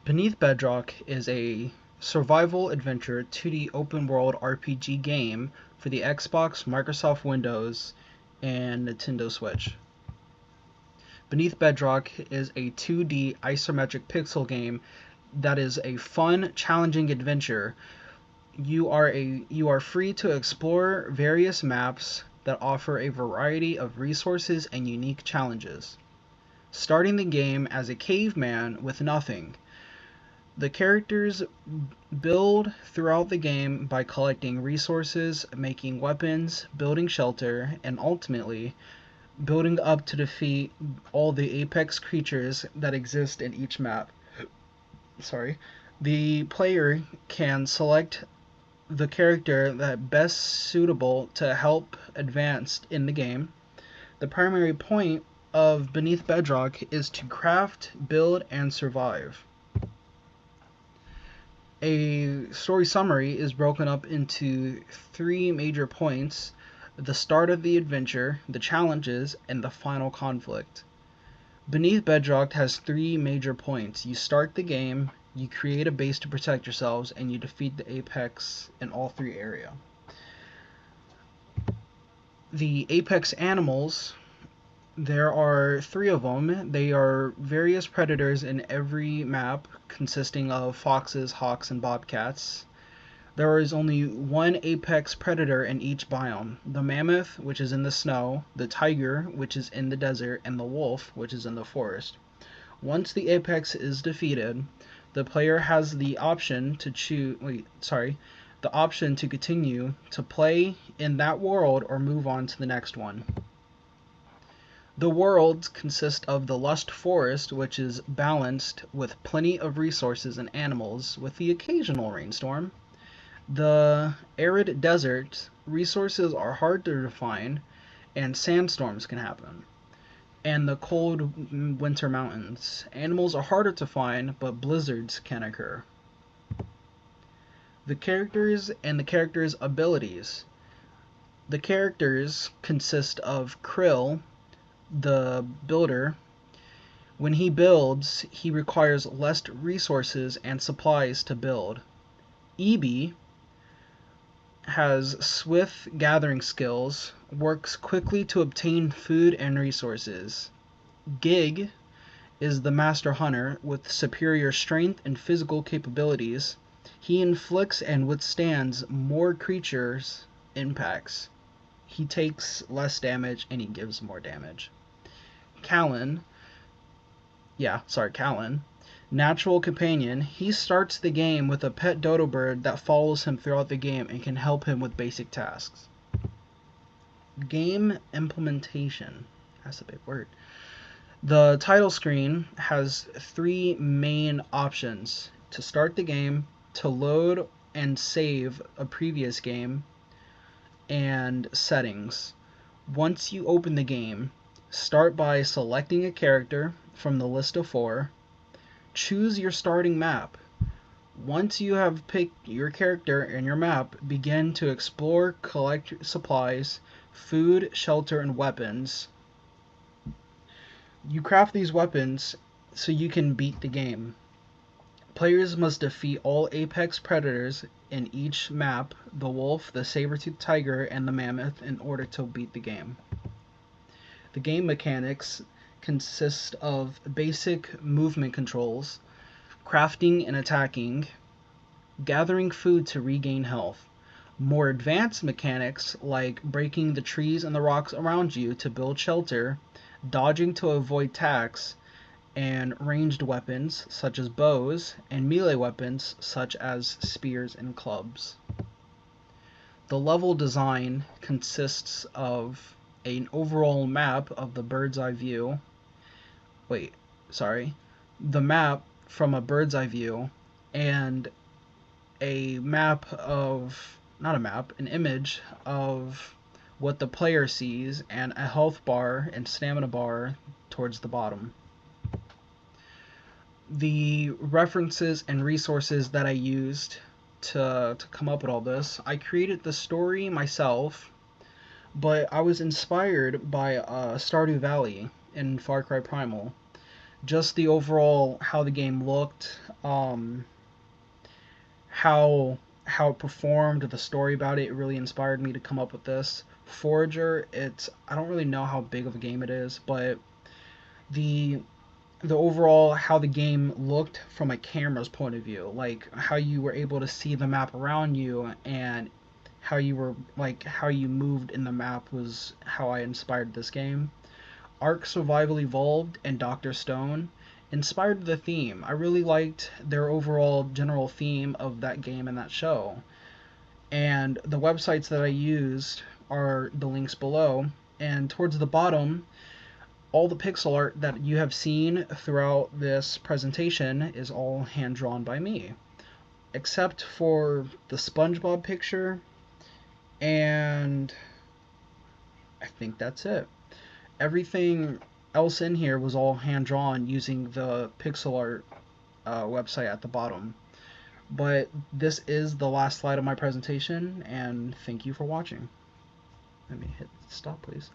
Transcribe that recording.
Beneath Bedrock is a survival adventure 2D open world RPG game for the Xbox, Microsoft Windows, and Nintendo Switch. Beneath Bedrock is a 2D isometric pixel game that is a fun, challenging adventure. You are free to explore various maps that offer a variety of resources and unique challenges. Starting the game as a caveman with nothing, the characters build throughout the game by collecting resources, making weapons, building shelter, and ultimately building up to defeat all the apex creatures that exist in each map. Sorry. The player can select the character that best suitable to help advance in the game. The primary point of Beneath Bedrock is to craft, build, and survive. A story summary is broken up into three major points: the start of the adventure, the challenges, and the final conflict. Beneath Bedrock has three major points. You start the game, you create a base to protect yourselves, and you defeat the apex in all three areas. The apex animals, there are three of them. They are various predators in every map, consisting of foxes, hawks, and bobcats. There is only one apex predator in each biome: the mammoth, which is in the snow, the tiger, which is in the desert, and the wolf, which is in the forest. Once the apex is defeated, the player has the option to continue to play in that world or move on to the next one. The worlds consist of the lush forest, which is balanced with plenty of resources and animals, with the occasional rainstorm. The arid desert, resources are hard to find, and sandstorms can happen. And the cold winter mountains, animals are harder to find, but blizzards can occur. The characters and the characters' abilities. The characters consist of Krill, the builder. When he builds, he requires less resources and supplies to build. Ebi has swift gathering skills, works quickly to obtain food and resources. Gig is the master hunter with superior strength and physical capabilities. He inflicts and withstands more creatures' impacts. He takes less damage and he gives more damage. Callan, natural companion. He starts the game with a pet dodo bird that follows him throughout the game and can help him with basic tasks. Game implementation. That's a big word. The title screen has three main options: to start the game, to load and save a previous game, and settings. Once you open the game, start by selecting a character from the list of 4. Choose your starting map. Once you have picked your character and your map, begin to explore, collect supplies, food, shelter, and weapons. You craft these weapons so you can beat the game. Players must defeat all apex predators in each map: the wolf, the saber-toothed tiger, and the mammoth, in order to beat the game. The game mechanics consist of basic movement controls, crafting and attacking, gathering food to regain health. More advanced mechanics like breaking the trees and the rocks around you to build shelter, dodging to avoid attacks, and ranged weapons such as bows, and melee weapons such as spears and clubs. The level design consists of an overall map of the bird's eye view. The map from a bird's eye view, and an image of what the player sees, and a health bar and stamina bar towards the bottom. The references and resources that I used to come up with all this: I created the story myself, but I was inspired by Stardew Valley in Far Cry Primal. just the overall how the game looked, how it performed, the story about it really inspired me to come up with this. Forager, I don't really know how big of a game it is, but the overall how the game looked from a camera's point of view, like how you were able to see the map around you and how you moved in the map was how I inspired this game. Ark Survival Evolved and Dr. Stone inspired the theme. I really liked their overall general theme of that game and that show. And the websites that I used are the links below. And towards the bottom, all the pixel art that you have seen throughout this presentation is all hand drawn by me, except for the SpongeBob picture, and I think that's it. Everything else in here was all hand drawn using the pixel art website at the bottom. But this is the last slide of my presentation, and thank you for watching. Let me hit stop, please.